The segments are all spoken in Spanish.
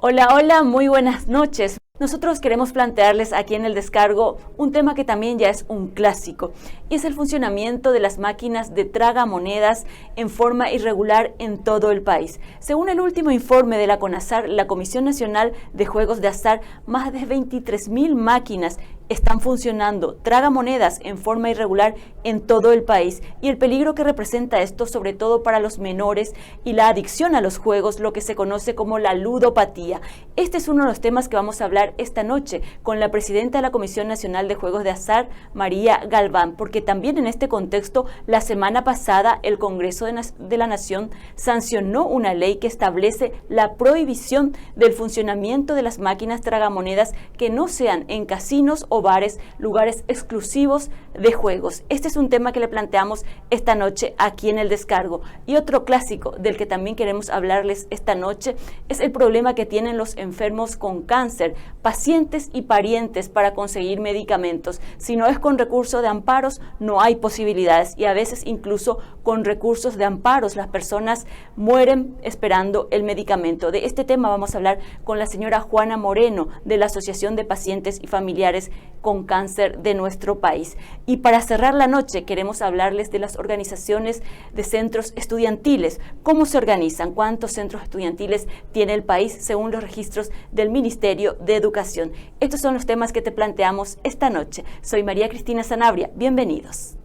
Hola, hola, muy buenas noches. Nosotros queremos plantearles aquí en el descargo un tema que también ya es un clásico, y es el funcionamiento de las máquinas de tragamonedas en forma irregular en todo el país. Según el último informe de la CONASAR, la Comisión Nacional de Juegos de Azar, más de 23.000 máquinas están funcionando tragamonedas en forma irregular en todo el país, y el peligro que representa esto, sobre todo para los menores, y la adicción a los juegos, lo que se conoce como la ludopatía. Este es uno de los temas que vamos a hablar esta noche con la presidenta de la Comisión Nacional de Juegos de Azar, María Galván, porque también en este contexto, la semana pasada, el Congreso de la Nación sancionó una ley que establece la prohibición del funcionamiento de las máquinas tragamonedas que no sean en casinos o bares, lugares exclusivos de juegos. Este es un tema que le planteamos esta noche aquí en el descargo. Y otro clásico del que también queremos hablarles esta noche es el problema que tienen los enfermos con cáncer, pacientes y parientes para conseguir medicamentos. Si no es con recurso de amparos, no hay posibilidades, y a veces incluso con recursos de amparos las personas mueren esperando el medicamento. De este tema vamos a hablar con la señora Juana Moreno, de la Asociación de Pacientes y Familiares con Cáncer de nuestro país. Y para cerrar la noche queremos hablarles de las organizaciones de centros estudiantiles, cómo se organizan, cuántos centros estudiantiles tiene el país según los registros del Ministerio de Educación. Estos son los temas que te planteamos esta noche. Soy María Cristina Sanabria, bienvenidos.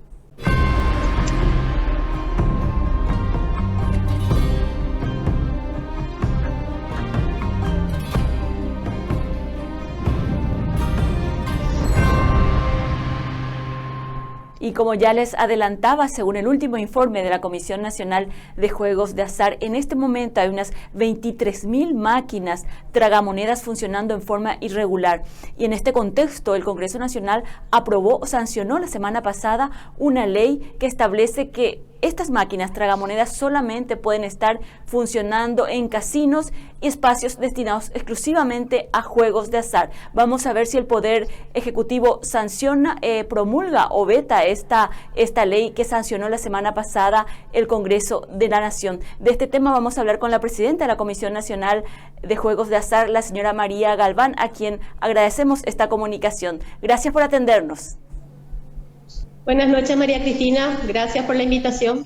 Y como ya les adelantaba, según el último informe de la Comisión Nacional de Juegos de Azar, en este momento hay unas 23.000 máquinas tragamonedas funcionando en forma irregular. Y en este contexto, el Congreso Nacional aprobó o sancionó la semana pasada una ley que establece que estas máquinas tragamonedas solamente pueden estar funcionando en casinos y espacios destinados exclusivamente a juegos de azar. Vamos a ver si el Poder Ejecutivo sanciona, promulga o veta esta ley que sancionó la semana pasada el Congreso de la Nación. De este tema vamos a hablar con la presidenta de la Comisión Nacional de Juegos de Azar, la señora María Galván, a quien agradecemos esta comunicación. Gracias por atendernos. Buenas noches, María Cristina. Gracias por la invitación.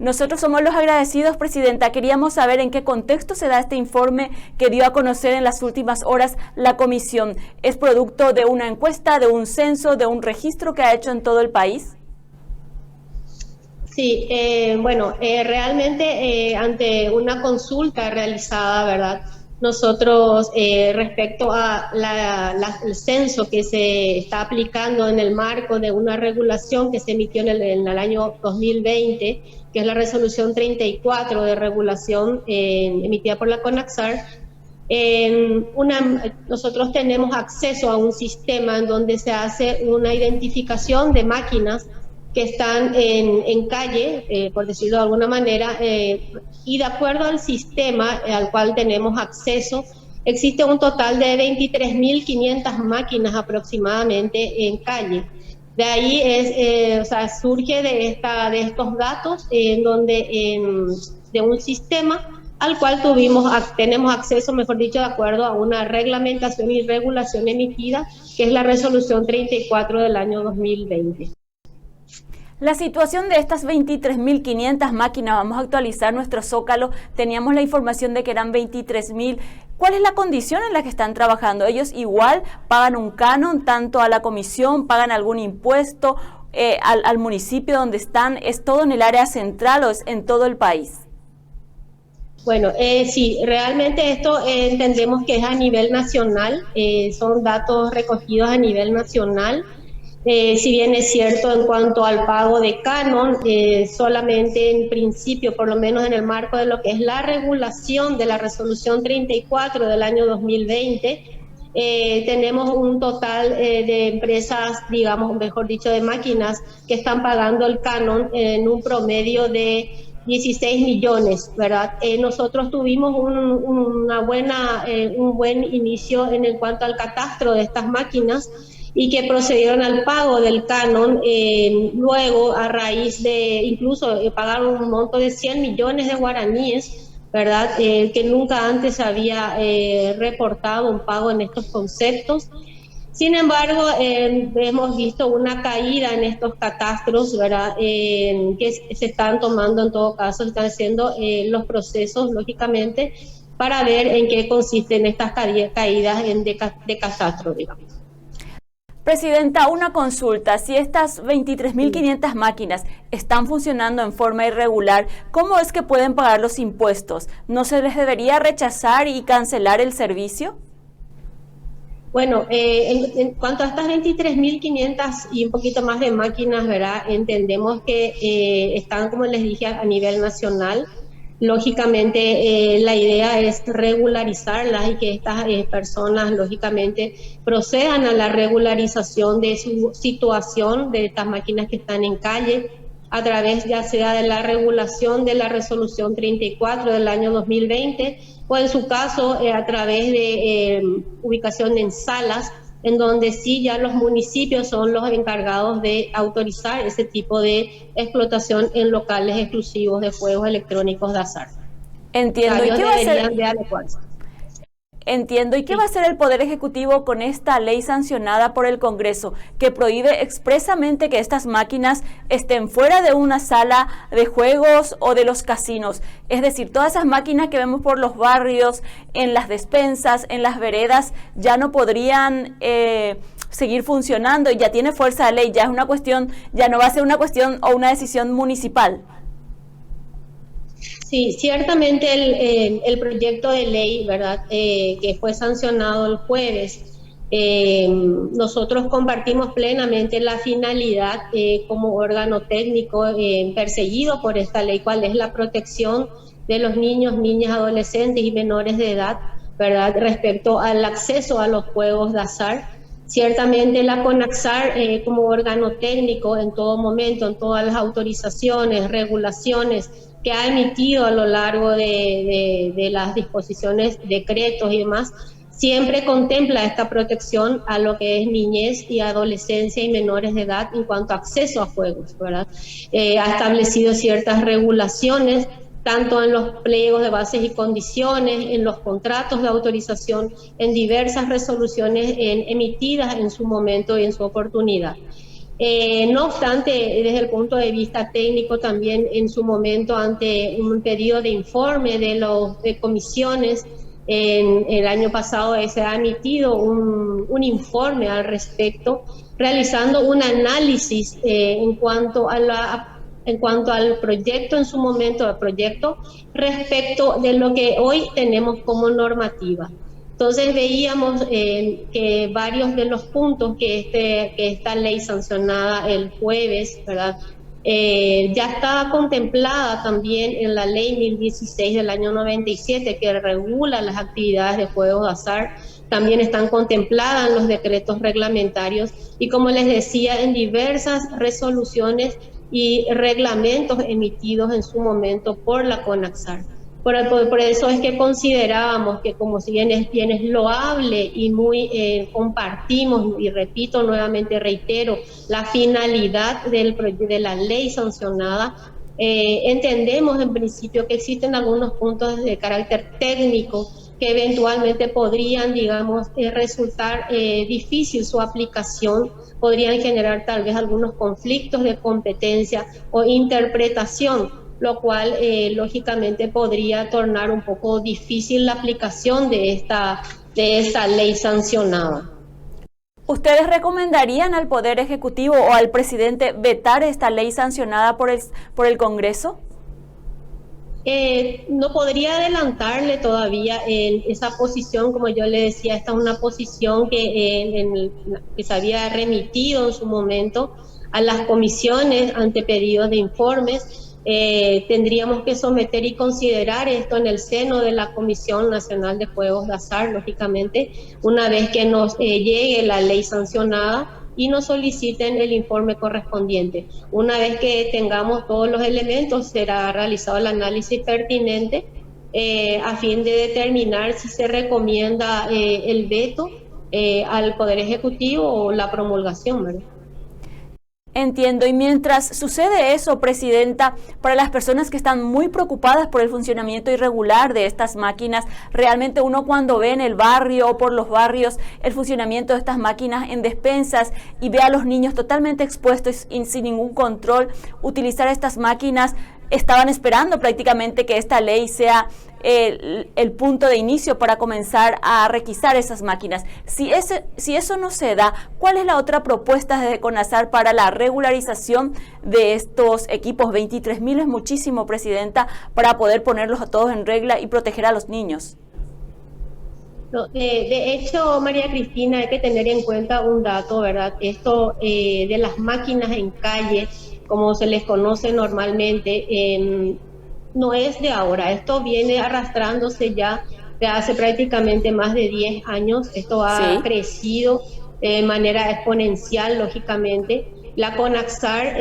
Nosotros somos los agradecidos, presidenta. Queríamos saber en qué contexto se da este informe que dio a conocer en las últimas horas la comisión. ¿Es producto de una encuesta, de un censo, de un registro que ha hecho en todo el país? Sí, realmente ante una consulta realizada, ¿verdad? Nosotros, respecto a el censo que se está aplicando en el marco de una regulación que se emitió en el año 2020, que es la resolución 34 de regulación emitida por la CONASAR, nosotros tenemos acceso a un sistema en donde se hace una identificación de máquinas que están en calle, por decirlo de alguna manera, y de acuerdo al sistema al cual tenemos acceso, existe un total de 23.500 máquinas aproximadamente en calle. De ahí surge de estos datos en donde de un sistema al cual tenemos acceso, mejor dicho, de acuerdo a una reglamentación y regulación emitida, que es la resolución 34 del año 2020. La situación de estas 23.500 máquinas, vamos a actualizar nuestro zócalo, teníamos la información de que eran 23.000. ¿Cuál es la condición en la que están trabajando? ¿Ellos igual pagan un canon tanto a la comisión, pagan algún impuesto al municipio donde están? ¿Es todo en el área central o es en todo el país? Bueno, sí, realmente esto entendemos que es a nivel nacional, son datos recogidos a nivel nacional. Si bien es cierto en cuanto al pago de canon, solamente en principio, por lo menos en el marco de lo que es la regulación de la resolución 34 del año 2020, tenemos un total de empresas, digamos, mejor dicho, de máquinas que están pagando el canon en un promedio de 16 millones, ¿verdad? Nosotros tuvimos un buen inicio en cuanto al catastro de estas máquinas, y que procedieron al pago del canon, luego a raíz de incluso pagar un monto de 100 millones de guaraníes ¿verdad? Que nunca antes se había reportado un pago en estos conceptos. Sin embargo, hemos visto una caída en estos catastros, ¿verdad? Que se están tomando en todo caso, se están haciendo los procesos, lógicamente, para ver en qué consisten estas caídas de catastro, digamos. Presidenta, una consulta. Si estas 23.500 máquinas están funcionando en forma irregular, ¿cómo es que pueden pagar los impuestos? ¿No se les debería rechazar y cancelar el servicio? Bueno, en cuanto a estas 23.500 y un poquito más de máquinas, ¿verdad? Entendemos que están, como les dije, a nivel nacional. Lógicamente, la idea es regularizarlas y que estas personas, lógicamente, procedan a la regularización de su situación, de estas máquinas que están en calle, a través ya sea de la regulación de la resolución 34 del año 2020 o en su caso a través de ubicación en salas, en donde sí ya los municipios son los encargados de autorizar ese tipo de explotación en locales exclusivos de juegos electrónicos de azar. Entiendo. ¿Y qué va a ser? De adecuarse. Entiendo. ¿Y qué va a hacer el Poder Ejecutivo con esta ley sancionada por el Congreso que prohíbe expresamente que estas máquinas estén fuera de una sala de juegos o de los casinos? Es decir, todas esas máquinas que vemos por los barrios, en las despensas, en las veredas, ya no podrían seguir funcionando y ya tiene fuerza de ley, ya es una cuestión, ya no va a ser una cuestión o una decisión municipal. Sí, ciertamente el proyecto de ley, ¿verdad?, que fue sancionado el jueves, nosotros compartimos plenamente la finalidad como órgano técnico perseguido por esta ley, cuál es la protección de los niños, niñas, adolescentes y menores de edad, ¿verdad?, respecto al acceso a los juegos de azar. Ciertamente la CONAXAR como órgano técnico en todo momento, en todas las autorizaciones, regulaciones que ha emitido a lo largo de las disposiciones, decretos y demás, siempre contempla esta protección a lo que es niñez y adolescencia y menores de edad en cuanto a acceso a juegos, ¿verdad? Ha establecido ciertas regulaciones tanto en los pliegos de bases y condiciones, en los contratos de autorización, en diversas resoluciones emitidas en su momento y en su oportunidad. No obstante, desde el punto de vista técnico, también en su momento, ante un pedido de informe de comisiones, el año pasado se ha emitido un informe al respecto, realizando un análisis en cuanto al proyecto en su momento, respecto de lo que hoy tenemos como normativa. Entonces veíamos que varios de los puntos que esta ley sancionada el jueves, ¿verdad?, ya estaba contemplada también en la ley 1016 del año 97 que regula las actividades de juegos de azar, también están contempladas en los decretos reglamentarios y, como les decía, en diversas resoluciones y reglamentos emitidos en su momento por la CONAXAR. Por eso es que considerábamos que, como si bien es loable y muy compartimos, y repito nuevamente, reitero, la finalidad de la ley sancionada, entendemos en principio que existen algunos puntos de carácter técnico que eventualmente podrían, digamos, resultar difícil su aplicación, podrían generar tal vez algunos conflictos de competencia o interpretación, lo cual lógicamente podría tornar un poco difícil la aplicación de esta ley sancionada. ¿Ustedes recomendarían al Poder Ejecutivo o al presidente vetar esta ley sancionada por el Congreso? No podría adelantarle todavía en esa posición, como yo le decía, esta es una posición que se había remitido en su momento a las comisiones ante pedidos de informes. Tendríamos que someter y considerar esto en el seno de la Comisión Nacional de Juegos de Azar, lógicamente, una vez que nos llegue la ley sancionada y nos soliciten el informe correspondiente. Una vez que tengamos todos los elementos, será realizado el análisis pertinente a fin de determinar si se recomienda el veto al Poder Ejecutivo o la promulgación, ¿verdad? Entiendo, y mientras sucede eso, Presidenta, para las personas que están muy preocupadas por el funcionamiento irregular de estas máquinas, realmente uno cuando ve en el barrio o por los barrios el funcionamiento de estas máquinas en despensas y ve a los niños totalmente expuestos y sin ningún control utilizar estas máquinas, estaban esperando prácticamente que esta ley sea el punto de inicio para comenzar a requisar esas máquinas. Si eso no se da, ¿cuál es la otra propuesta desde CONASAR para la regularización de estos equipos? 23.000 es muchísimo, Presidenta, para poder ponerlos a todos en regla y proteger a los niños. No, de hecho, María Cristina, hay que tener en cuenta un dato, ¿verdad? Esto de las máquinas en calle, como se les conoce normalmente, no es de ahora. Esto viene arrastrándose ya de hace prácticamente más de 10 años. Esto ha crecido de manera exponencial, lógicamente. La CONAXAR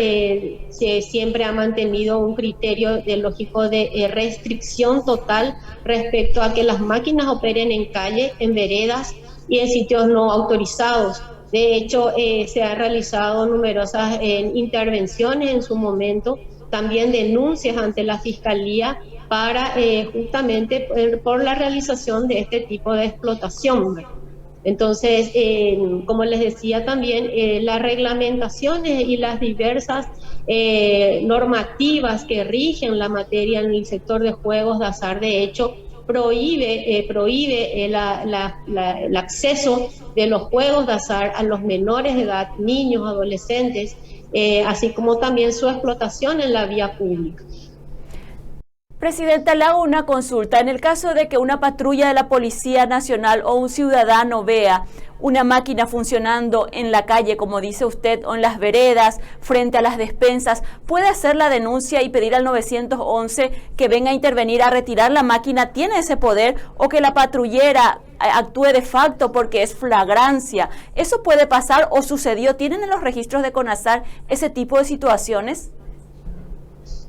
siempre ha mantenido un criterio lógico de restricción total respecto a que las máquinas operen en calle, en veredas y en sitios no autorizados. De hecho, se han realizado numerosas intervenciones en su momento, también denuncias ante la Fiscalía para justamente por la realización de este tipo de explotación. Entonces, como les decía también, las reglamentaciones y las diversas normativas que rigen la materia en el sector de juegos de azar, de hecho, prohíbe el acceso de los juegos de azar a los menores de edad, niños, adolescentes, así como también su explotación en la vía pública. Presidenta, le hago una consulta. En el caso de que una patrulla de la Policía Nacional o un ciudadano vea una máquina funcionando en la calle, como dice usted, o en las veredas, frente a las despensas, ¿puede hacer la denuncia y pedir al 911 que venga a intervenir a retirar la máquina? ¿Tiene ese poder? ¿O que la patrullera actúe de facto porque es flagrancia? ¿Eso puede pasar o sucedió? ¿Tienen en los registros de CONASAR ese tipo de situaciones?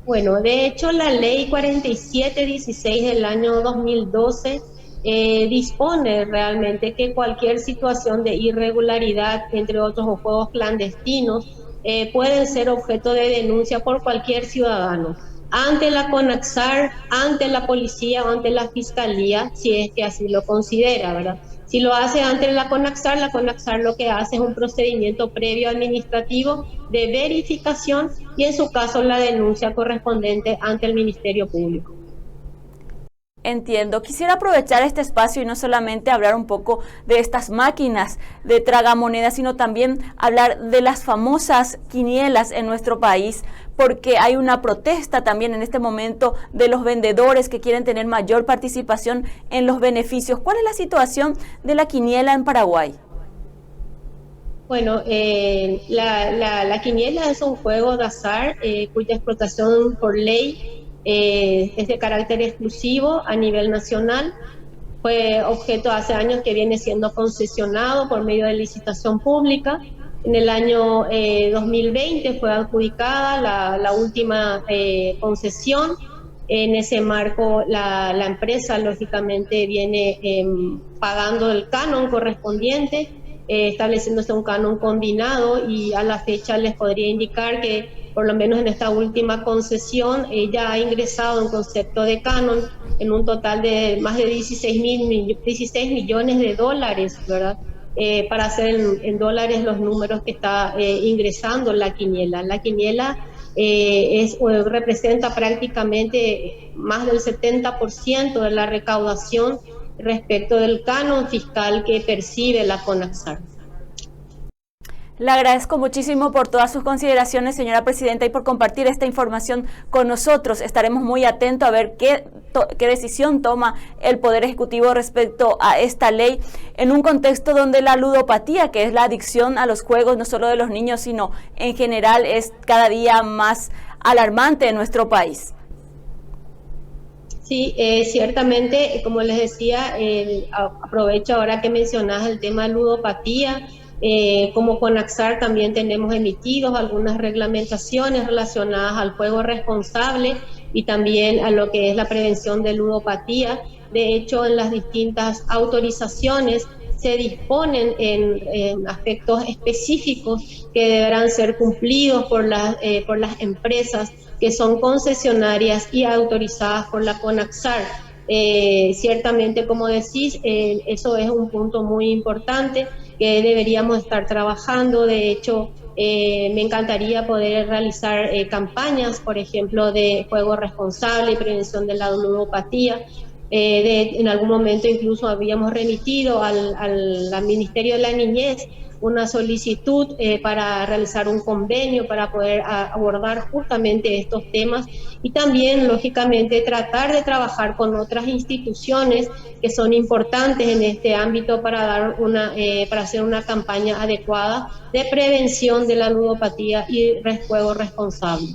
Bueno, de hecho la ley 4716 del año 2012 dispone realmente que cualquier situación de irregularidad, entre otros o juegos clandestinos, pueden ser objeto de denuncia por cualquier ciudadano ante la CONAXAR, ante la policía o ante la fiscalía, si es que así lo considera, ¿verdad? Si lo hace ante la CONAXAR lo que hace es un procedimiento previo administrativo de verificación y en su caso la denuncia correspondiente ante el Ministerio Público. Entiendo. Quisiera aprovechar este espacio y no solamente hablar un poco de estas máquinas de tragamonedas, sino también hablar de las famosas quinielas en nuestro país, porque hay una protesta también en este momento de los vendedores que quieren tener mayor participación en los beneficios. ¿Cuál es la situación de la quiniela en Paraguay? Bueno, la quiniela es un juego de azar cuya explotación por ley es de carácter exclusivo a nivel nacional. Fue objeto hace años que viene siendo concesionado por medio de licitación pública. En el año 2020 fue adjudicada la última concesión. En ese marco la empresa lógicamente viene pagando el canon correspondiente, estableciéndose un canon combinado, y a la fecha les podría indicar que por lo menos en esta última concesión ella ha ingresado en concepto de canon en un total de más de 16 millones de dólares, ¿verdad? Para hacer en dólares los números que está ingresando la quiniela. La quiniela representa prácticamente más del 70% de la recaudación respecto del canon fiscal que percibe la CONAXAR. Le agradezco muchísimo por todas sus consideraciones, señora Presidenta, y por compartir esta información con nosotros. Estaremos muy atentos a ver qué decisión toma el Poder Ejecutivo respecto a esta ley, en un contexto donde la ludopatía, que es la adicción a los juegos, no solo de los niños, sino en general, es cada día más alarmante en nuestro país. Sí, ciertamente, como les decía, aprovecho ahora que mencionas el tema de ludopatía. Como CONAXAR también tenemos emitidos algunas reglamentaciones relacionadas al juego responsable y también a lo que es la prevención de ludopatía. De hecho, en las distintas autorizaciones se disponen en aspectos específicos que deberán ser cumplidos por las empresas que son concesionarias y autorizadas por la CONAXAR. Ciertamente, como decís, eso es un punto muy importante que deberíamos estar trabajando. De hecho, me encantaría poder realizar campañas, por ejemplo, de juego responsable y prevención de la ludopatía. En algún momento incluso habíamos remitido al Ministerio de la Niñez una solicitud para realizar un convenio para poder abordar justamente estos temas y también, lógicamente, tratar de trabajar con otras instituciones que son importantes en este ámbito para para hacer una campaña adecuada de prevención de la ludopatía y juego responsable.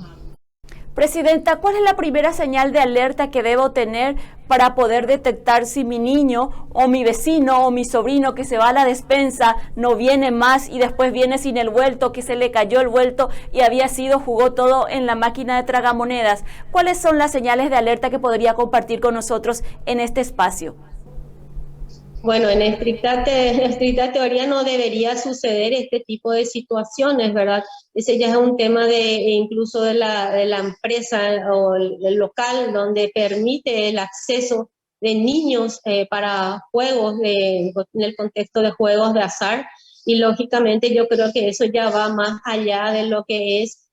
Presidenta, ¿cuál es la primera señal de alerta que debo tener para poder detectar si mi niño o mi vecino o mi sobrino que se va a la despensa no viene más y después viene sin el vuelto, que se le cayó el vuelto y jugó todo en la máquina de tragamonedas? ¿Cuáles son las señales de alerta que podría compartir con nosotros en este espacio? Bueno, en estricta teoría no debería suceder este tipo de situaciones, ¿verdad? Ese ya es un tema incluso de la empresa o el local donde permite el acceso de niños para juegos, en el contexto de juegos de azar. Y lógicamente yo creo que eso ya va más allá de lo que es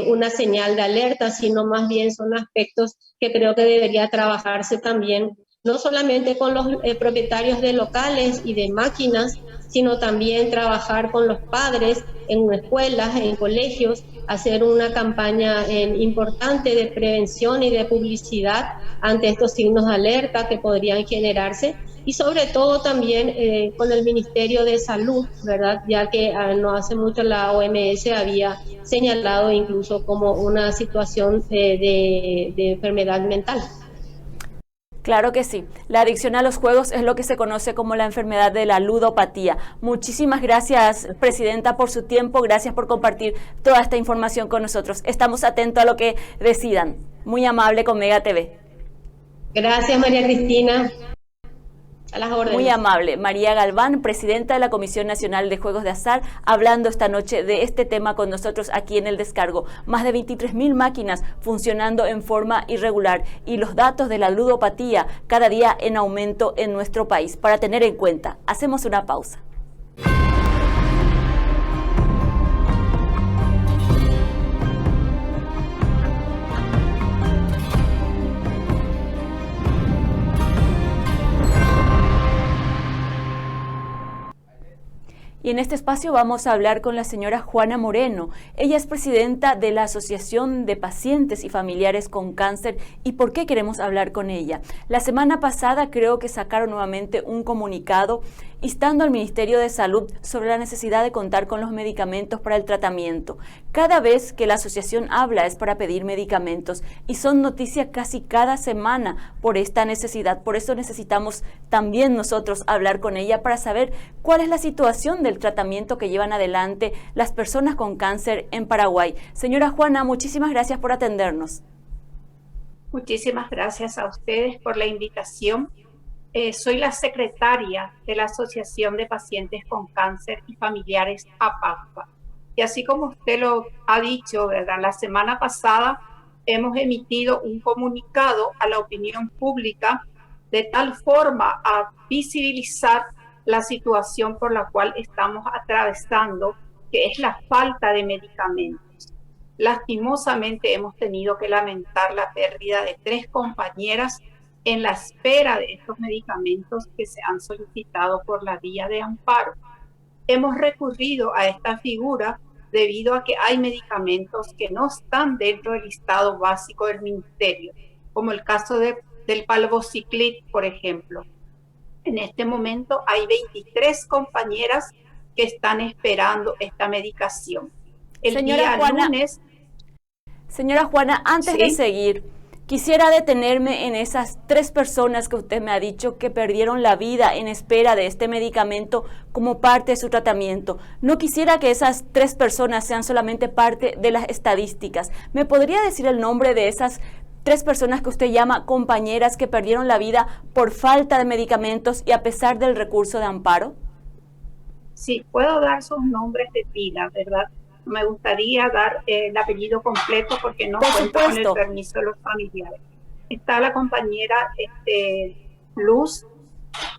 una señal de alerta, sino más bien son aspectos que creo que debería trabajarse también no solamente con los propietarios de locales y de máquinas, sino también trabajar con los padres en escuelas, en colegios, hacer una campaña importante de prevención y de publicidad ante estos signos de alerta que podrían generarse y sobre todo también con el Ministerio de Salud, ¿verdad? Ya que no hace mucho la OMS había señalado incluso como una situación de enfermedad mental. Claro que sí. La adicción a los juegos es lo que se conoce como la enfermedad de la ludopatía. Muchísimas gracias, Presidenta, por su tiempo. Gracias por compartir toda esta información con nosotros. Estamos atentos a lo que decidan. Muy amable con Mega TV. Gracias, María Cristina. A las órdenes. Muy amable. María Galván, presidenta de la Comisión Nacional de Juegos de Azar, hablando esta noche de este tema con nosotros aquí en El Descargo. Más de 23.000 máquinas funcionando en forma irregular y los datos de la ludopatía cada día en aumento en nuestro país. Para tener en cuenta, hacemos una pausa. Y en este espacio vamos a hablar con la señora Juana Moreno. Ella es presidenta de la Asociación de Pacientes y Familiares con Cáncer. ¿Y por qué queremos hablar con ella? La semana pasada creo que sacaron nuevamente un comunicado instando al Ministerio de Salud sobre la necesidad de contar con los medicamentos para el tratamiento. Cada vez que la asociación habla es para pedir medicamentos y son noticias casi cada semana por esta necesidad. Por eso necesitamos también nosotros hablar con ella para saber cuál es la situación del tratamiento que llevan adelante las personas con cáncer en Paraguay. Señora Juana, muchísimas gracias por atendernos. Muchísimas gracias a ustedes por la invitación. Soy la secretaria de la Asociación de Pacientes con Cáncer y Familiares APACPA. Y así como usted lo ha dicho, ¿verdad? La semana pasada hemos emitido un comunicado a la opinión pública de tal forma a visibilizar la situación por la cual estamos atravesando, que es la falta de medicamentos. Lastimosamente hemos tenido que lamentar la pérdida de 3 compañeras en la espera de estos medicamentos que se han solicitado por la vía de amparo. Hemos recurrido a esta figura debido a que hay medicamentos que no están dentro del listado básico del Ministerio, como el caso del palbociclib, por ejemplo. En este momento hay 23 compañeras que están esperando esta medicación. Señora Juana, antes de seguir, quisiera detenerme en esas 3 personas que usted me ha dicho que perdieron la vida en espera de este medicamento como parte de su tratamiento. No quisiera que esas 3 personas sean solamente parte de las estadísticas. ¿Me podría decir el nombre de esas 3 personas que usted llama compañeras que perdieron la vida por falta de medicamentos y a pesar del recurso de amparo? Sí, puedo dar sus nombres de pila, ¿verdad? Me gustaría dar el apellido completo porque no cuento con el permiso de los familiares. Está la compañera Luz,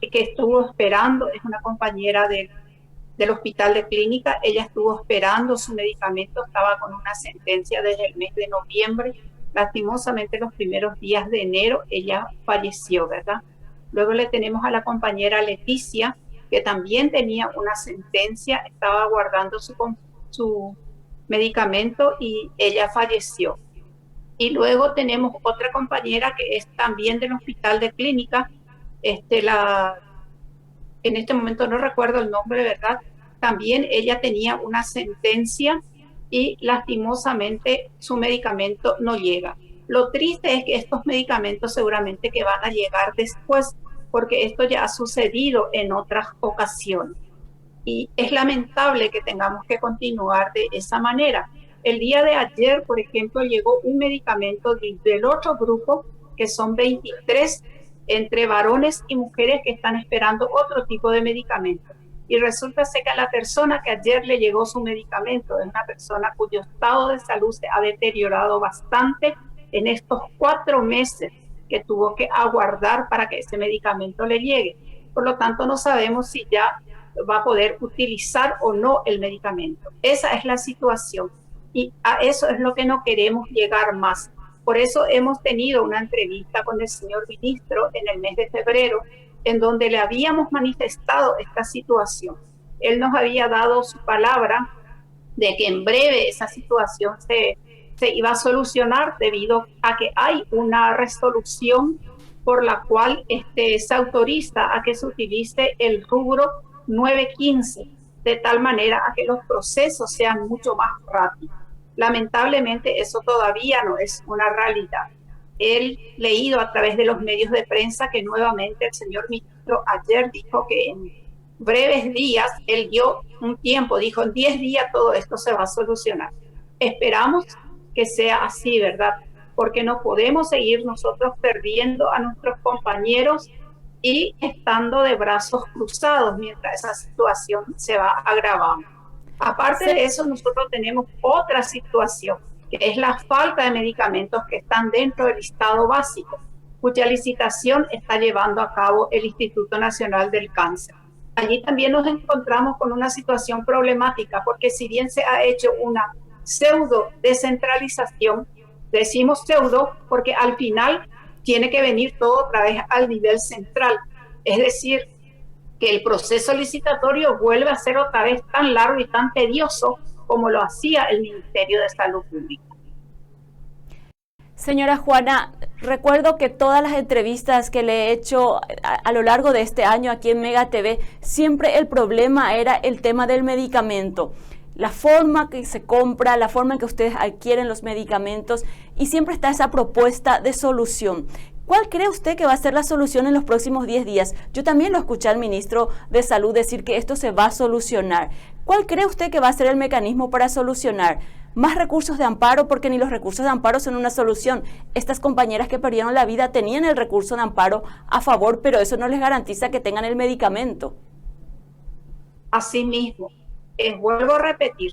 que estuvo esperando, es una compañera del hospital de clínica. Ella estuvo esperando su medicamento, estaba con una sentencia desde el mes de noviembre. Lastimosamente, los primeros días de enero, ella falleció, ¿verdad? Luego le tenemos a la compañera Leticia, que también tenía una sentencia, estaba guardando su medicamento y ella falleció. Y luego tenemos otra compañera que es también del hospital de clínica, en este momento no recuerdo el nombre, ¿verdad? También ella tenía una sentencia y lastimosamente su medicamento no llega. Lo triste es que estos medicamentos seguramente que van a llegar después, porque esto ya ha sucedido en otras ocasiones. Y es lamentable que tengamos que continuar de esa manera. El día de ayer, por ejemplo, llegó un medicamento del otro grupo, que son 23 entre varones y mujeres que están esperando otro tipo de medicamento. Y resulta ser que a la persona que ayer le llegó su medicamento es una persona cuyo estado de salud se ha deteriorado bastante en estos 4 meses que tuvo que aguardar para que ese medicamento le llegue. Por lo tanto, no sabemos si ya va a poder utilizar o no el medicamento. Esa es la situación y a eso es lo que no queremos llegar más. Por eso hemos tenido una entrevista con el señor ministro en el mes de febrero, en donde le habíamos manifestado esta situación. Él nos había dado su palabra de que en breve esa situación se iba a solucionar debido a que hay una resolución por la cual se autoriza a que se utilice el rubro 915, de tal manera a que los procesos sean mucho más rápidos. Lamentablemente eso todavía no es una realidad. He leído a través de los medios de prensa que nuevamente el señor ministro ayer dijo que en breves días, él dio un tiempo, dijo en 10 días todo esto se va a solucionar. Esperamos que sea así, ¿verdad? Porque no podemos seguir nosotros perdiendo a nuestros compañeros y estando de brazos cruzados mientras esa situación se va agravando. Aparte de eso, nosotros tenemos otra situación, que es la falta de medicamentos que están dentro del listado básico, cuya licitación está llevando a cabo el Instituto Nacional del Cáncer. Allí también nos encontramos con una situación problemática, porque si bien se ha hecho una pseudo descentralización, decimos pseudo porque al final tiene que venir todo otra vez al nivel central, es decir, que el proceso licitatorio vuelve a ser otra vez tan largo y tan tedioso como lo hacía el Ministerio de Salud Pública. Señora Juana, recuerdo que todas las entrevistas que le he hecho a lo largo de este año aquí en Mega TV, siempre el problema era el tema del medicamento. La forma que se compra, la forma en que ustedes adquieren los medicamentos y siempre está esa propuesta de solución. ¿Cuál cree usted que va a ser la solución en los próximos 10 días? Yo también lo escuché al ministro de Salud decir que esto se va a solucionar. ¿Cuál cree usted que va a ser el mecanismo para solucionar? Más recursos de amparo, porque ni los recursos de amparo son una solución. Estas compañeras que perdieron la vida tenían el recurso de amparo a favor, pero eso no les garantiza que tengan el medicamento. Así mismo. Vuelvo a repetir,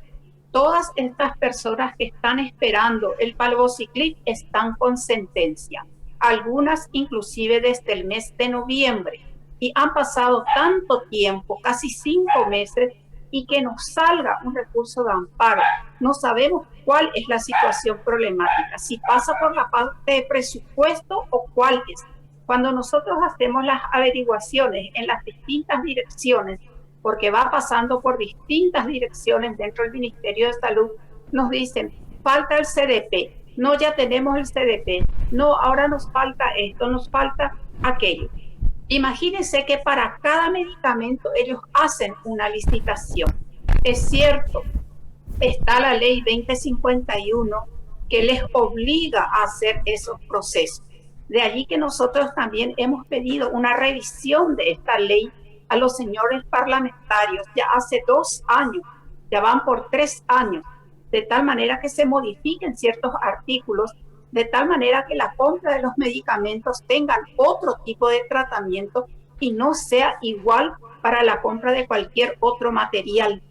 todas estas personas que están esperando el palbociclib están con sentencia, algunas inclusive desde el mes de noviembre, y han pasado tanto tiempo, casi 5 meses, y que nos salga un recurso de amparo. No sabemos cuál es la situación problemática, si pasa por la parte de presupuesto o cuál es. Cuando nosotros hacemos las averiguaciones en las distintas direcciones, porque va pasando por distintas direcciones dentro del Ministerio de Salud, nos dicen, falta el CDP, no, ya tenemos el CDP, no, ahora nos falta esto, nos falta aquello. Imagínense que para cada medicamento ellos hacen una licitación. Es cierto, está la ley 2051 que les obliga a hacer esos procesos. De allí que nosotros también hemos pedido una revisión de esta ley a los señores parlamentarios ya hace 2 años, ya van por 3 años, de tal manera que se modifiquen ciertos artículos de tal manera que la compra de los medicamentos tengan otro tipo de tratamiento y no sea igual para la compra de cualquier otro material.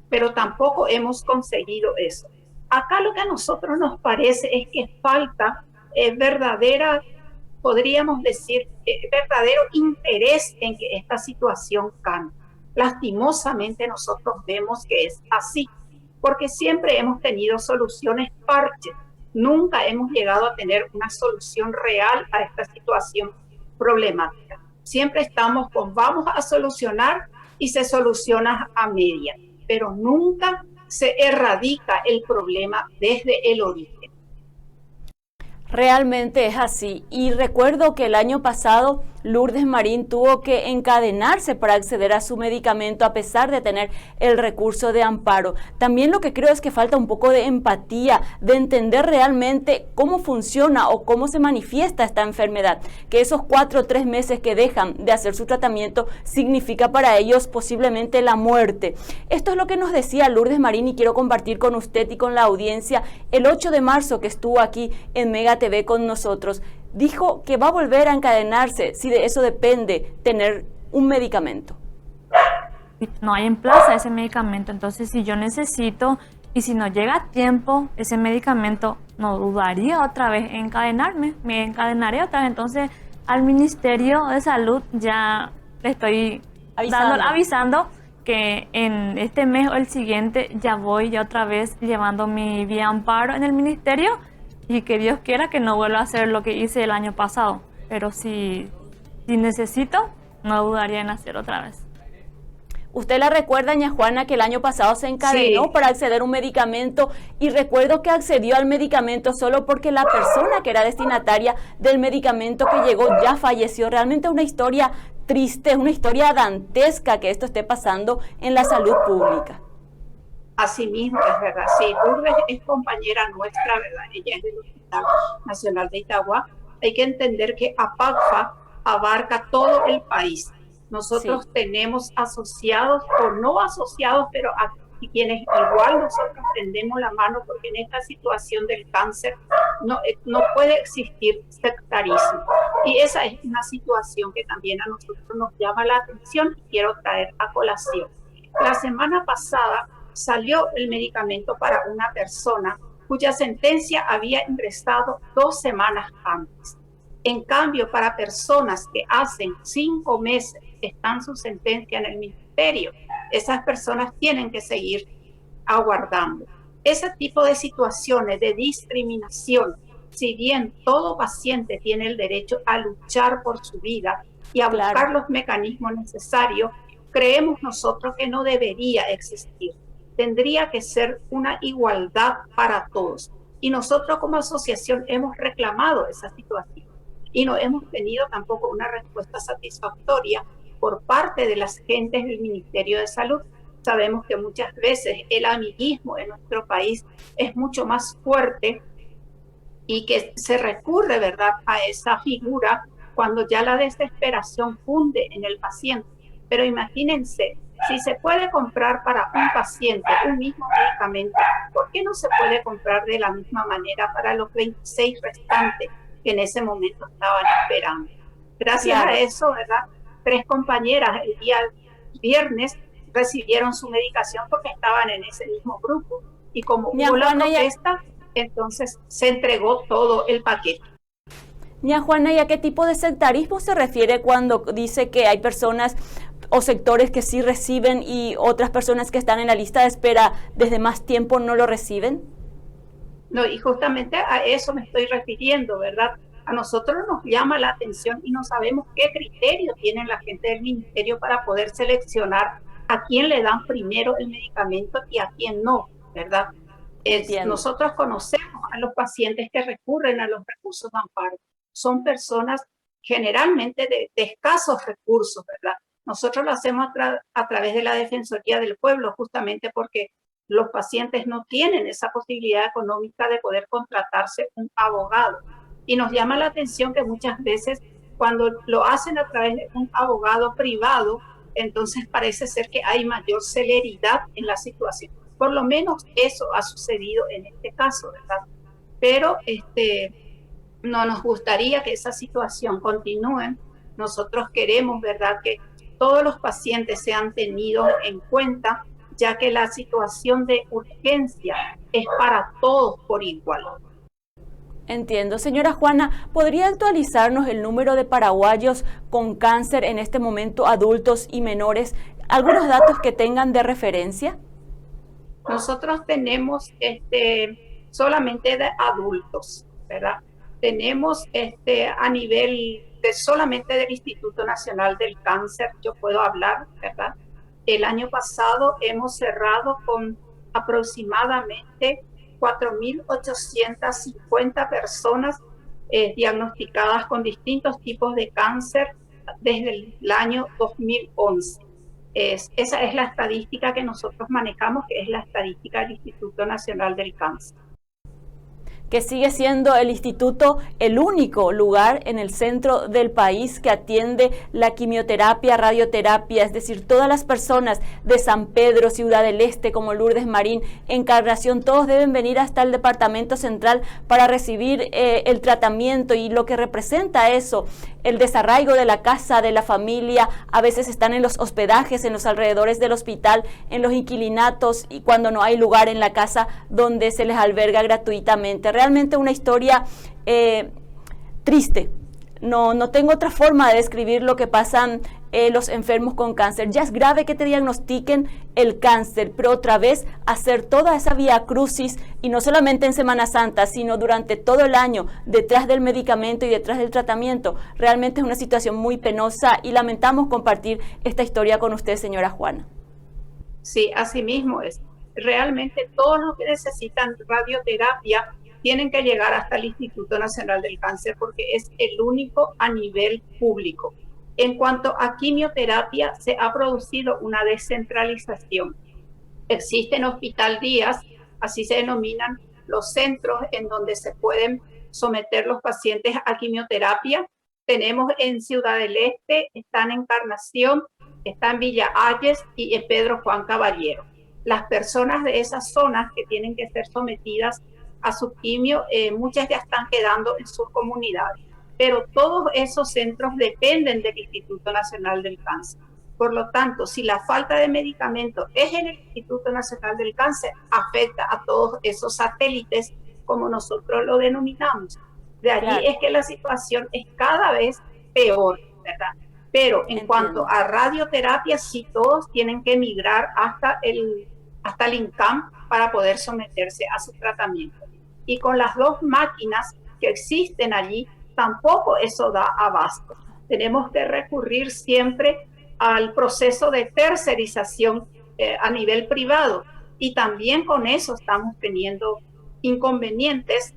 Pero tampoco hemos conseguido eso. Acá lo que a nosotros nos parece es que falta verdadera, podríamos decir, verdadero interés en que esta situación cambie. Lastimosamente nosotros vemos que es así, porque siempre hemos tenido soluciones parches, nunca hemos llegado a tener una solución real a esta situación problemática. Siempre estamos con vamos a solucionar y se soluciona a media, pero nunca se erradica el problema desde el origen. Realmente es así. Y recuerdo que el año pasado Lourdes Marín tuvo que encadenarse para acceder a su medicamento a pesar de tener el recurso de amparo. También lo que creo es que falta un poco de empatía, de entender realmente cómo funciona o cómo se manifiesta esta enfermedad. Que esos 4 o 3 meses que dejan de hacer su tratamiento significa para ellos posiblemente la muerte. Esto es lo que nos decía Lourdes Marín y quiero compartir con usted y con la audiencia el 8 de marzo que estuvo aquí en Mega TV con nosotros. Dijo que va a volver a encadenarse si de eso depende tener un medicamento. No hay en plaza ese medicamento, entonces si yo necesito y si no llega a tiempo ese medicamento, no dudaría otra vez en encadenarme, me encadenaré otra vez. Entonces al Ministerio de Salud ya le estoy avisando que en este mes o el siguiente ya voy ya otra vez llevando mi vía amparo en el ministerio. Y que Dios quiera que no vuelva a hacer lo que hice el año pasado. Pero si necesito, no dudaría en hacer otra vez. Usted la recuerda, doña Juana, que el año pasado se encadenó para acceder a un medicamento y recuerdo que accedió al medicamento solo porque la persona que era destinataria del medicamento que llegó ya falleció. Realmente una historia triste, una historia dantesca que esto esté pasando en la salud pública. Así mismo, es verdad. Sí, Lourdes es compañera nuestra, ¿verdad? Ella es del Hospital Nacional de Itagua. Hay que entender que APACFA abarca todo el país. Nosotros tenemos asociados o no asociados, pero aquí quienes igual nosotros tendemos la mano porque en esta situación del cáncer no puede existir sectarismo. Y esa es una situación que también a nosotros nos llama la atención y quiero traer a colación. La semana pasada salió el medicamento para una persona cuya sentencia había ingresado 2 semanas antes. En cambio, para personas que hacen 5 meses están su sentencia en el ministerio, esas personas tienen que seguir aguardando. Ese tipo de situaciones de discriminación, si bien todo paciente tiene el derecho a luchar por su vida y a buscar los mecanismos necesarios, creemos nosotros que no debería existir. Tendría que ser una igualdad para todos. Y nosotros como asociación hemos reclamado esa situación y no hemos tenido tampoco una respuesta satisfactoria por parte de las gentes del Ministerio de Salud. Sabemos que muchas veces el amiguismo en nuestro país es mucho más fuerte y que se recurre, ¿verdad?, a esa figura cuando ya la desesperación cunde en el paciente. Pero imagínense, si se puede comprar para un paciente un mismo medicamento, ¿por qué no se puede comprar de la misma manera para los 26 restantes que en ese momento estaban esperando? Gracias a eso, ¿verdad?, 3 compañeras el día viernes recibieron su medicación porque estaban en ese mismo grupo. Y como hubo la protesta, entonces se entregó todo el paquete. Ña Juana, ¿y a qué tipo de sectarismo se refiere cuando dice que hay personas o sectores que sí reciben y otras personas que están en la lista de espera desde más tiempo no lo reciben? No, y justamente a eso me estoy refiriendo, ¿verdad? A nosotros nos llama la atención y no sabemos qué criterio tienen la gente del ministerio para poder seleccionar a quién le dan primero el medicamento y a quién no, ¿verdad? Nosotros conocemos a los pacientes que recurren a los recursos de amparo. Son personas generalmente de escasos recursos, ¿verdad? Nosotros lo hacemos a través de la Defensoría del Pueblo, justamente porque los pacientes no tienen esa posibilidad económica de poder contratarse un abogado. Y nos llama la atención que muchas veces cuando lo hacen a través de un abogado privado, entonces parece ser que hay mayor celeridad en la situación. Por lo menos eso ha sucedido en este caso, ¿verdad? Pero no nos gustaría que esa situación continúe. Nosotros queremos, ¿verdad?, que todos los pacientes sean tenidos en cuenta, ya que la situación de urgencia es para todos por igual. Entiendo. Señora Juana, ¿podría actualizarnos el número de paraguayos con cáncer en este momento, adultos y menores? ¿Algunos datos que tengan de referencia? Nosotros tenemos solamente de adultos, ¿verdad? Tenemos a nivel de solamente del Instituto Nacional del Cáncer, yo puedo hablar, ¿verdad? El año pasado hemos cerrado con aproximadamente 4.850 personas diagnosticadas con distintos tipos de cáncer desde el año 2011. Esa es la estadística que nosotros manejamos, que es la estadística del Instituto Nacional del Cáncer. Que sigue siendo el instituto el único lugar en el centro del país que atiende la quimioterapia, radioterapia, es decir, todas las personas de San Pedro, Ciudad del Este, como Lourdes Marín, Encarnación, todos deben venir hasta el departamento central para recibir el tratamiento, y lo que representa eso, el desarraigo de la casa, de la familia, a veces están en los hospedajes, en los alrededores del hospital, en los inquilinatos, y cuando no hay lugar en la casa donde se les alberga gratuitamente. Realmente una historia triste. No tengo otra forma de describir lo que pasan los enfermos con cáncer. Ya es grave que te diagnostiquen el cáncer, pero otra vez hacer toda esa vía crucis, y no solamente en Semana Santa, sino durante todo el año, detrás del medicamento y detrás del tratamiento, realmente es una situación muy penosa, y lamentamos compartir esta historia con usted, señora Juana. Sí, así mismo es. Realmente todos los que necesitan radioterapia tienen que llegar hasta el Instituto Nacional del Cáncer, porque es el único a nivel público. En cuanto a quimioterapia, se ha producido una descentralización. Existen hospital días, así se denominan los centros en donde se pueden someter los pacientes a quimioterapia. Tenemos en Ciudad del Este, está en Encarnación, está en Villa Ayes y en Pedro Juan Caballero. Las personas de esas zonas que tienen que ser sometidas a su quimio, muchas ya están quedando en sus comunidades, pero todos esos centros dependen del Instituto Nacional del Cáncer. Por lo tanto, si la falta de medicamentos es en el Instituto Nacional del Cáncer, afecta a todos esos satélites, como nosotros lo denominamos. De allí es que la situación es cada vez peor, ¿verdad? Pero en cuanto a radioterapia, sí, todos tienen que emigrar hasta el INCAM para poder someterse a su tratamiento. Y con las dos máquinas que existen allí, tampoco eso da abasto. Tenemos que recurrir siempre al proceso de tercerización a nivel privado, y también con eso estamos teniendo inconvenientes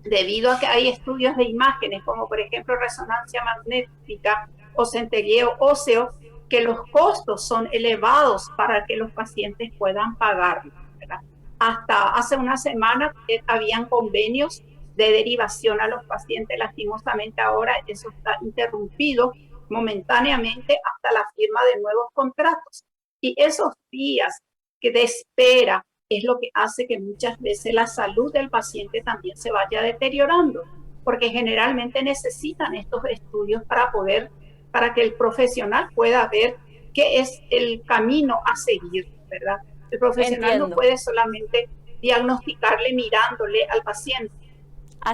debido a que hay estudios de imágenes, como por ejemplo resonancia magnética o centelleo óseo, que los costos son elevados para que los pacientes puedan pagarlo, ¿verdad? Hasta hace una semana habían convenios de derivación a los pacientes. Lastimosamente ahora eso está interrumpido momentáneamente hasta la firma de nuevos contratos. Y esos días de espera es lo que hace que muchas veces la salud del paciente también se vaya deteriorando, porque generalmente necesitan estos estudios para que el profesional pueda ver qué es el camino a seguir, ¿verdad? El profesional no puede solamente diagnosticarle mirándole al paciente.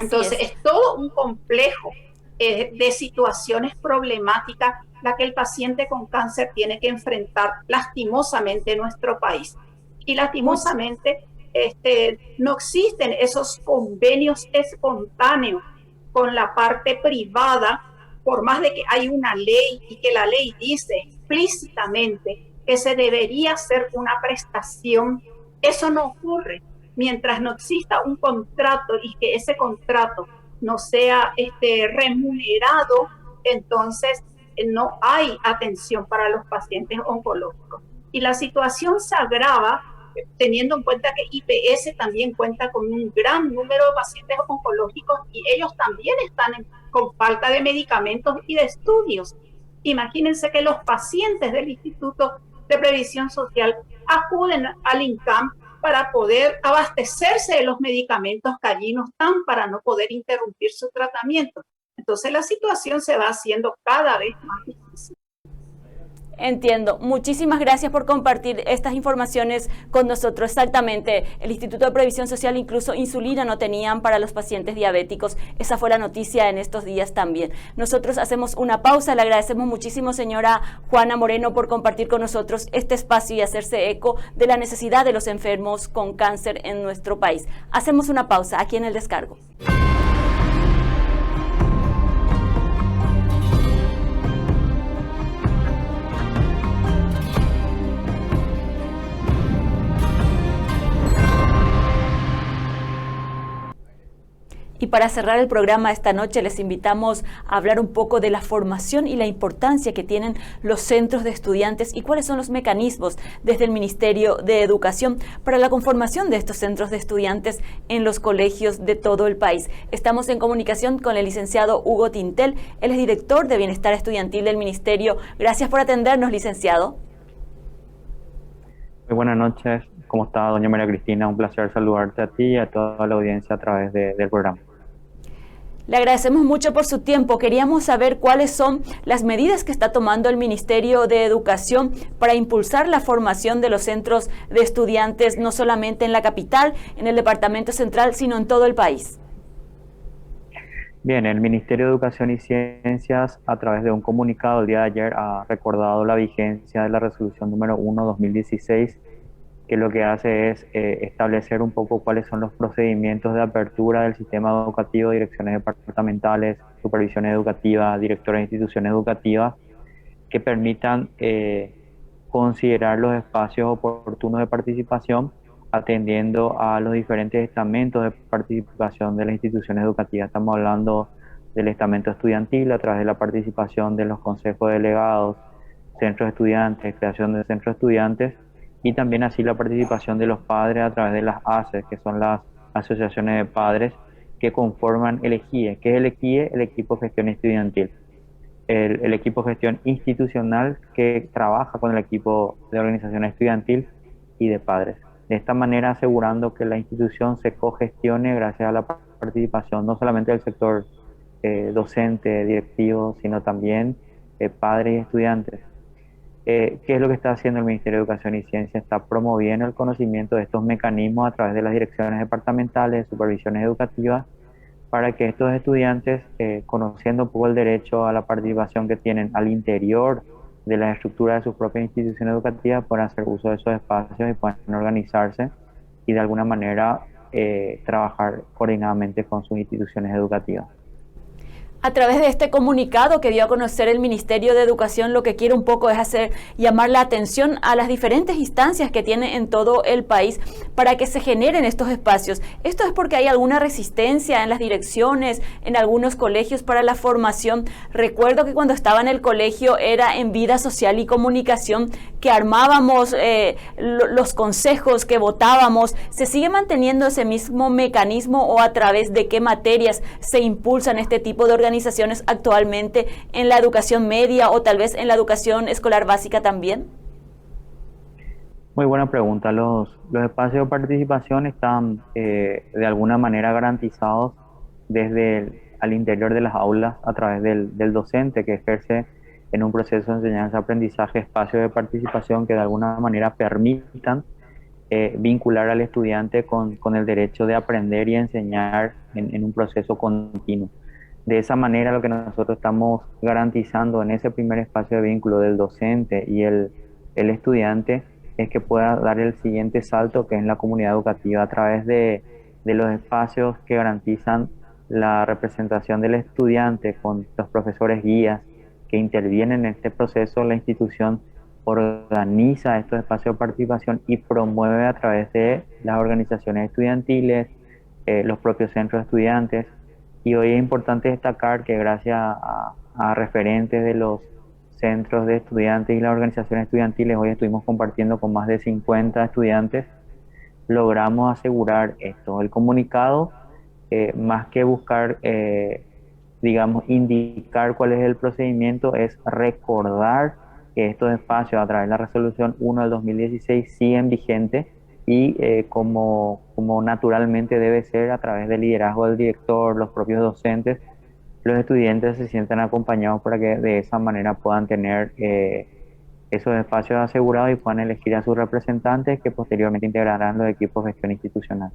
Entonces es todo un complejo de situaciones problemáticas la que el paciente con cáncer tiene que enfrentar lastimosamente en nuestro país. Y lastimosamente no existen esos convenios espontáneos con la parte privada, por más de que hay una ley y que la ley dice explícitamente que se debería hacer una prestación. Eso no ocurre mientras no exista un contrato y que ese contrato no sea remunerado. Entonces no hay atención para los pacientes oncológicos. Y la situación se agrava teniendo en cuenta que IPS también cuenta con un gran número de pacientes oncológicos y ellos también están con falta de medicamentos y de estudios. Imagínense que los pacientes del Instituto de Previsión Social acuden al INCAM para poder abastecerse de los medicamentos que allí no están para no poder interrumpir su tratamiento. Entonces la situación se va haciendo cada vez más difícil. Entiendo. Muchísimas gracias por compartir estas informaciones con nosotros. Exactamente. El Instituto de Previsión Social incluso insulina no tenían para los pacientes diabéticos. Esa fue la noticia en estos días también. Nosotros hacemos una pausa. Le agradecemos muchísimo, señora Juana Moreno, por compartir con nosotros este espacio y hacerse eco de la necesidad de los enfermos con cáncer en nuestro país. Hacemos una pausa aquí en El Descargo. Y para cerrar el programa esta noche les invitamos a hablar un poco de la formación y la importancia que tienen los centros de estudiantes y cuáles son los mecanismos desde el Ministerio de Educación para la conformación de estos centros de estudiantes en los colegios de todo el país. Estamos en comunicación con el licenciado Hugo Tintel, él es director de Bienestar Estudiantil del Ministerio. Gracias por atendernos, licenciado. Muy buenas noches. ¿Cómo está, doña María Cristina? Un placer saludarte a ti y a toda la audiencia a través del programa. Le agradecemos mucho por su tiempo. Queríamos saber cuáles son las medidas que está tomando el Ministerio de Educación para impulsar la formación de los centros de estudiantes, no solamente en la capital, en el Departamento Central, sino en todo el país. Bien, el Ministerio de Educación y Ciencias, a través de un comunicado el día de ayer, ha recordado la vigencia de la resolución número 1/2016, que lo que hace es establecer un poco cuáles son los procedimientos de apertura del sistema educativo, direcciones departamentales, supervisiones educativas, directores de instituciones educativas, que permitan considerar los espacios oportunos de participación, atendiendo a los diferentes estamentos de participación de las instituciones educativas. Estamos hablando del estamento estudiantil a través de la participación de los consejos delegados, centros de estudiantes, creación de centros de estudiantes, y también así la participación de los padres a través de las ACES, que son las asociaciones de padres que conforman el EGIE. ¿Qué es el EGIE? El equipo de gestión estudiantil. El equipo de gestión institucional que trabaja con el equipo de organización estudiantil y de padres. De esta manera asegurando que la institución se cogestione gracias a la participación no solamente del sector docente, directivo, sino también padres y estudiantes. ¿Qué es lo que está haciendo el Ministerio de Educación y Ciencia? Está promoviendo el conocimiento de estos mecanismos a través de las direcciones departamentales, supervisiones educativas, para que estos estudiantes, conociendo un poco el derecho a la participación que tienen al interior de la estructura de sus propias instituciones educativas, puedan hacer uso de esos espacios y puedan organizarse y de alguna manera trabajar coordinadamente con sus instituciones educativas. A través de este comunicado que dio a conocer el Ministerio de Educación, lo que quiere un poco es llamar la atención a las diferentes instancias que tiene en todo el país para que se generen estos espacios. Esto es porque hay alguna resistencia en las direcciones, en algunos colegios para la formación. Recuerdo que cuando estaba en el colegio era en Vida Social y Comunicación que armábamos los consejos, que votábamos. ¿Se sigue manteniendo ese mismo mecanismo o a través de qué materias se impulsan este tipo de organizaciones actualmente en la educación media o tal vez en la educación escolar básica también? Muy buena pregunta. Los espacios de participación están de alguna manera garantizados desde al interior de las aulas a través del docente que ejerce en un proceso de enseñanza-aprendizaje espacios de participación que de alguna manera permitan vincular al estudiante con el derecho de aprender y enseñar en un proceso continuo. De esa manera lo que nosotros estamos garantizando en ese primer espacio de vínculo del docente y el estudiante es que pueda dar el siguiente salto, que es la comunidad educativa, a través de los espacios que garantizan la representación del estudiante con los profesores guías que intervienen en este proceso. La institución organiza estos espacios de participación y promueve a través de las organizaciones estudiantiles, los propios centros de estudiantes. Y hoy es importante destacar que gracias a referentes de los centros de estudiantes y las organizaciones estudiantiles, hoy estuvimos compartiendo con más de 50 estudiantes, logramos asegurar esto. El comunicado, más que buscar, indicar cuál es el procedimiento, es recordar que estos espacios a través de la resolución 1 del 2016 siguen vigentes y como naturalmente debe ser a través del liderazgo del director, los propios docentes, los estudiantes se sientan acompañados para que de esa manera puedan tener esos espacios asegurados y puedan elegir a sus representantes que posteriormente integrarán los equipos de gestión institucional.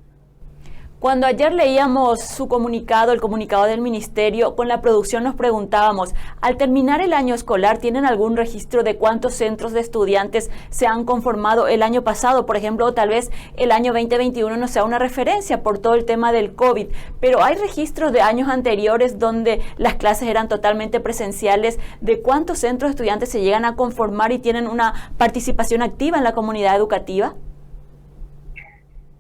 Cuando ayer leíamos su comunicado, el comunicado del ministerio, con la producción nos preguntábamos, al terminar el año escolar, ¿tienen algún registro de cuántos centros de estudiantes se han conformado el año pasado? Por ejemplo, tal vez el año 2021 no sea una referencia por todo el tema del COVID, pero ¿hay registros de años anteriores donde las clases eran totalmente presenciales? ¿De cuántos centros de estudiantes se llegan a conformar y tienen una participación activa en la comunidad educativa?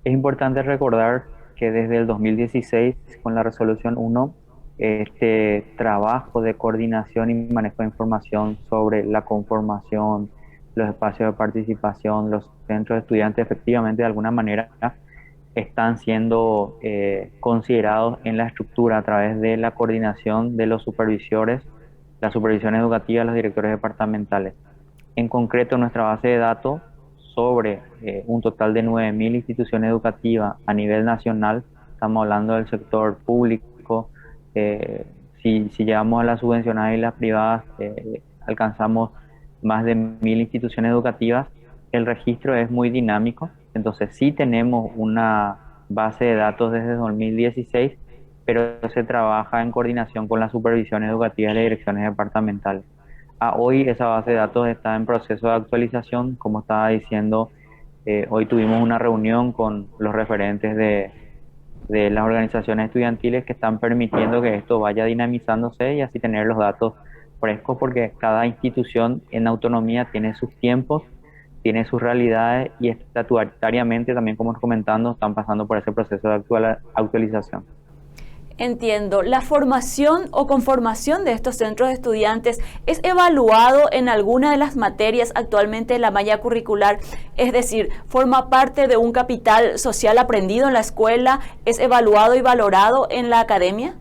Es importante recordar que desde el 2016, con la resolución 1, este trabajo de coordinación y manejo de información sobre la conformación, los espacios de participación, los centros de estudiantes, efectivamente de alguna manera están siendo considerados en la estructura a través de la coordinación de los supervisores, la supervisión educativa, los directores departamentales. En concreto, nuestra base de datos sobre un total de 9.000 instituciones educativas a nivel nacional, estamos hablando del sector público, si llevamos a las subvencionadas y las privadas, alcanzamos más de 1.000 instituciones educativas. El registro es muy dinámico, entonces sí tenemos una base de datos desde 2016, pero se trabaja en coordinación con las supervisiones educativas y las direcciones departamentales. Hoy esa base de datos está en proceso de actualización. Como estaba diciendo, hoy tuvimos una reunión con los referentes de las organizaciones estudiantiles que están permitiendo que esto vaya dinamizándose y así tener los datos frescos, porque cada institución en autonomía tiene sus tiempos, tiene sus realidades y estatutariamente también, como comentando, están pasando por ese proceso de actualización. Entiendo. ¿La formación o conformación de estos centros de estudiantes es evaluado en alguna de las materias actualmente en la malla curricular? Es decir, ¿forma parte de un capital social aprendido en la escuela? ¿Es evaluado y valorado en la academia?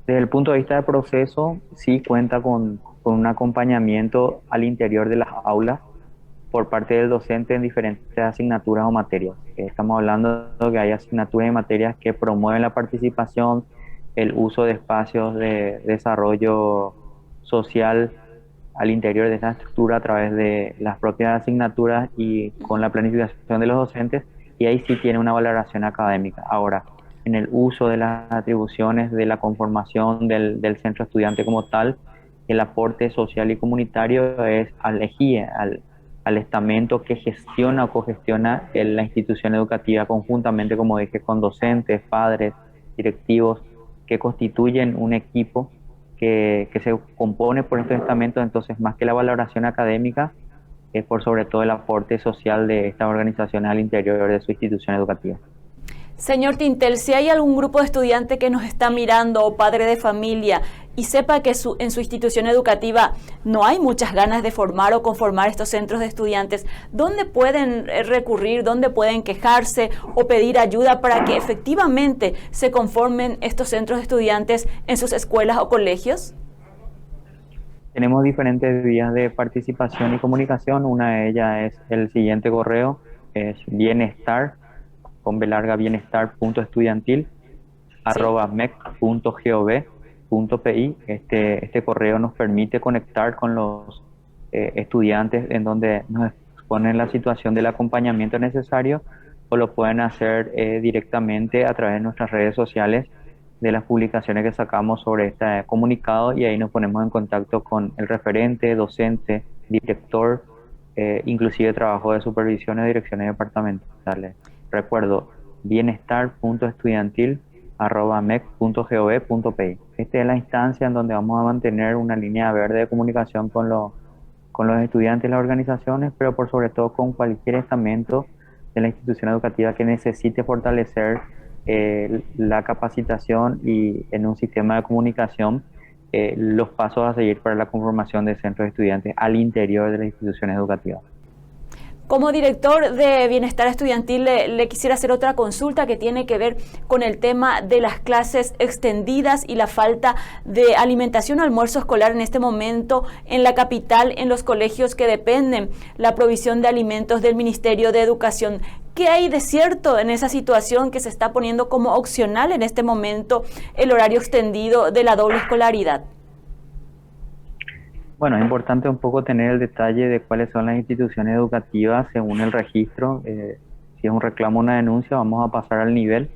Desde el punto de vista del proceso, sí cuenta con un acompañamiento al interior de las aulas por parte del docente en diferentes asignaturas o materias. Estamos hablando de que hay asignaturas y materias que promueven la participación, el uso de espacios de desarrollo social al interior de esta estructura a través de las propias asignaturas y con la planificación de los docentes, y ahí sí tiene una valoración académica. Ahora, en el uso de las atribuciones, de la conformación del centro estudiante como tal, el aporte social y comunitario es al EJIE, al estamento que gestiona o cogestiona la institución educativa conjuntamente, como dije, con docentes, padres, directivos, que constituyen un equipo que se compone por estos estamentos. Entonces, más que la valoración académica, es por sobre todo el aporte social de estas organizaciones al interior de su institución educativa. Señor Tintel, si hay algún grupo de estudiantes que nos está mirando o padre de familia y sepa que en su institución educativa no hay muchas ganas de formar o conformar estos centros de estudiantes, ¿dónde pueden recurrir, dónde pueden quejarse o pedir ayuda para que efectivamente se conformen estos centros de estudiantes en sus escuelas o colegios? Tenemos diferentes vías de participación y comunicación. Una de ellas es el siguiente correo, es bienestar, con B larga, bienestar.estudiantil, @mec.gov.pi. Este correo nos permite conectar con los estudiantes en donde nos exponen la situación del acompañamiento necesario, o lo pueden hacer directamente a través de nuestras redes sociales, de las publicaciones que sacamos sobre este comunicado, y ahí nos ponemos en contacto con el referente, docente, director, inclusive trabajo de supervisión de direcciones departamentales. Recuerdo, bienestar.estudiantil@mec.gov.pi. Esta es la instancia en donde vamos a mantener una línea verde de comunicación con los estudiantes y las organizaciones, pero por sobre todo con cualquier estamento de la institución educativa que necesite fortalecer la capacitación y en un sistema de comunicación los pasos a seguir para la conformación de centros de estudiantes al interior de las instituciones educativas. Como director de Bienestar Estudiantil, le quisiera hacer otra consulta que tiene que ver con el tema de las clases extendidas y la falta de alimentación o almuerzo escolar en este momento en la capital, en los colegios que dependen la provisión de alimentos del Ministerio de Educación. ¿Qué hay de cierto en esa situación que se está poniendo como opcional en este momento el horario extendido de la doble escolaridad? Bueno, es importante un poco tener el detalle de cuáles son las instituciones educativas según el registro. Si es un reclamo o una denuncia, vamos a pasar al nivel.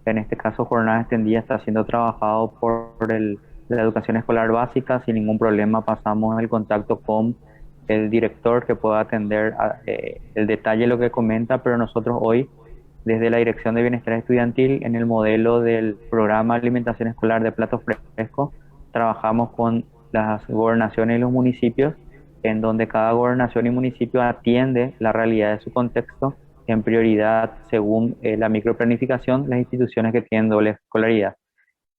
En este caso, Jornada Extendida está siendo trabajado por la educación escolar básica. Sin ningún problema pasamos el contacto con el director que pueda atender el detalle de lo que comenta, pero nosotros hoy, desde la Dirección de Bienestar Estudiantil, en el modelo del programa de alimentación escolar de platos frescos, trabajamos con las gobernaciones y los municipios, en donde cada gobernación y municipio atiende la realidad de su contexto en prioridad según la microplanificación, las instituciones que tienen doble escolaridad.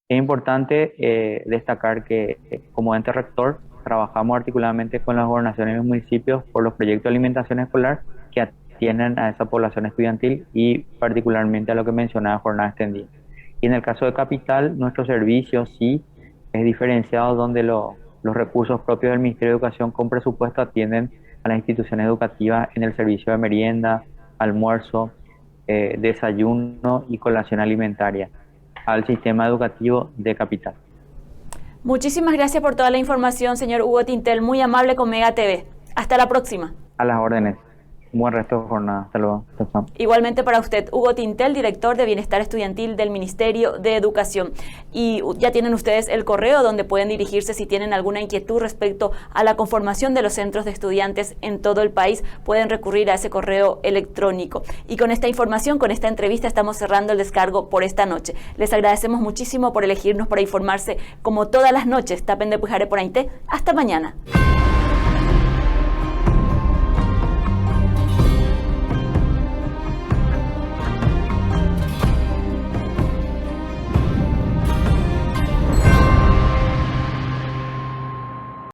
Es importante destacar que como ente rector trabajamos articuladamente con las gobernaciones y los municipios por los proyectos de alimentación escolar que atienden a esa población estudiantil y particularmente a lo que mencionaba Jornada Extendida. Y en el caso de Capital, nuestro servicio sí es diferenciado, donde los recursos propios del Ministerio de Educación con presupuesto atienden a las instituciones educativas en el servicio de merienda, almuerzo, desayuno y colación alimentaria al sistema educativo de Capital. Muchísimas gracias por toda la información, señor Hugo Tintel, muy amable con Mega TV. Hasta la próxima. A las órdenes. Un buen resto de jornada. Hasta luego. Igualmente para usted, Hugo Tintel, director de Bienestar Estudiantil del Ministerio de Educación. Y ya tienen ustedes el correo donde pueden dirigirse si tienen alguna inquietud respecto a la conformación de los centros de estudiantes en todo el país. Pueden recurrir a ese correo electrónico. Y con esta información, con esta entrevista, estamos cerrando el descargo por esta noche. Les agradecemos muchísimo por elegirnos para informarse como todas las noches. Tapen de Pujare por Ainte. Hasta mañana.